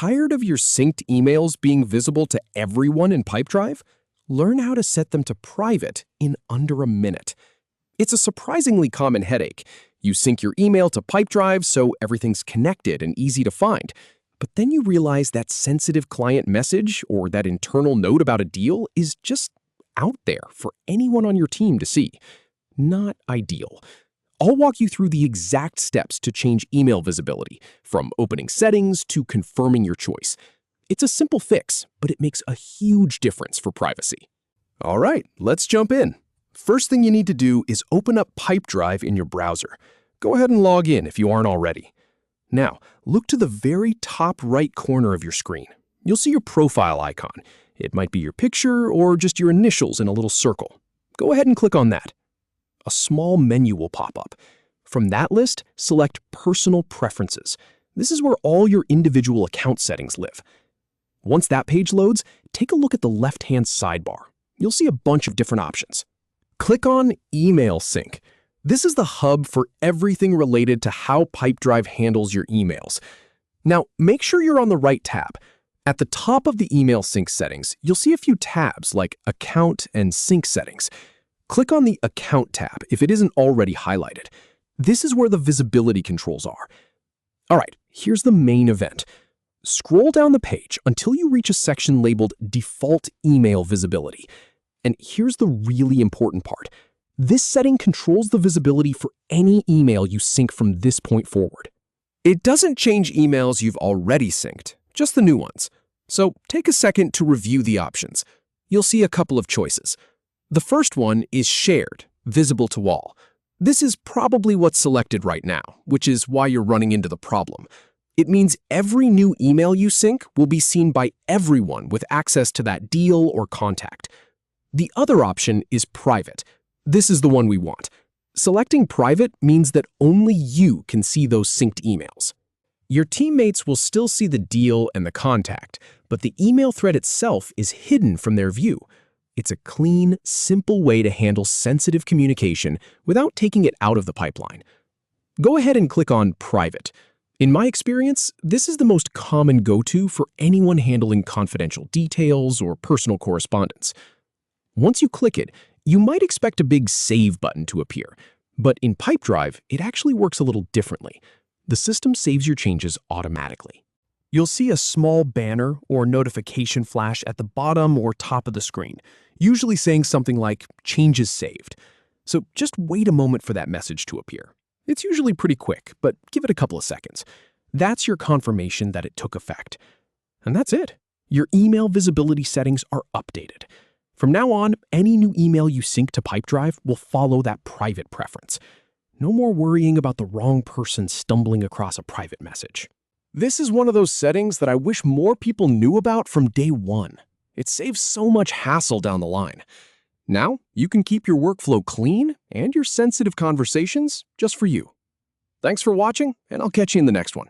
Tired of your synced emails being visible to everyone in Pipedrive? Learn how to set them to private in under a minute. It's a surprisingly common headache. You sync your email to Pipedrive so everything's connected and easy to find. But then you realize that sensitive client message or that internal note about a deal is just out there for anyone on your team to see. Not ideal. I'll walk you through the exact steps to change email visibility, from opening settings to confirming your choice. It's a simple fix, but it makes a huge difference for privacy. All right, let's jump in. First thing you need to do is open up Pipedrive in your browser. Go ahead and log in if you aren't already. Now, look to the very top right corner of your screen. You'll see your profile icon. It might be your picture or just your initials in a little circle. Go ahead and click on that. A small menu will pop up. From that list, select Personal Preferences. This is where all your individual account settings live. Once that page loads, take a look at the left-hand sidebar. You'll see a bunch of different options. Click on Email Sync. This is the hub for everything related to how Pipedrive handles your emails. Now, make sure you're on the right tab. At the top of the email sync settings, you'll see a few tabs like Account and Sync Settings. Click on the Account tab if it isn't already highlighted. This is where the visibility controls are. All right, here's the main event. Scroll down the page until you reach a section labeled Default Email Visibility. And here's the really important part. This setting controls the visibility for any email you sync from this point forward. It doesn't change emails you've already synced, just the new ones. So take a second to review the options. You'll see a couple of choices. The first one is Shared, Visible to All. This is probably what's selected right now, which is why you're running into the problem. It means every new email you sync will be seen by everyone with access to that deal or contact. The other option is Private. This is the one we want. Selecting Private means that only you can see those synced emails. Your teammates will still see the deal and the contact, but the email thread itself is hidden from their view. It's a clean, simple way to handle sensitive communication without taking it out of the pipeline. Go ahead and click on Private. In my experience, this is the most common go-to for anyone handling confidential details or personal correspondence. Once you click it, you might expect a big Save button to appear, but in Pipedrive, it actually works a little differently. The system saves your changes automatically. You'll see a small banner or notification flash at the bottom or top of the screen, usually saying something like Changes Saved. So just wait a moment for that message to appear. It's usually pretty quick, but give it a couple of seconds. That's your confirmation that it took effect. And that's it. Your email visibility settings are updated. From now on, any new email you sync to Pipedrive will follow that private preference. No more worrying about the wrong person stumbling across a private message. This is one of those settings that I wish more people knew about from day one. It saves so much hassle down the line. Now, you can keep your workflow clean and your sensitive conversations just for you. Thanks for watching, and I'll catch you in the next one.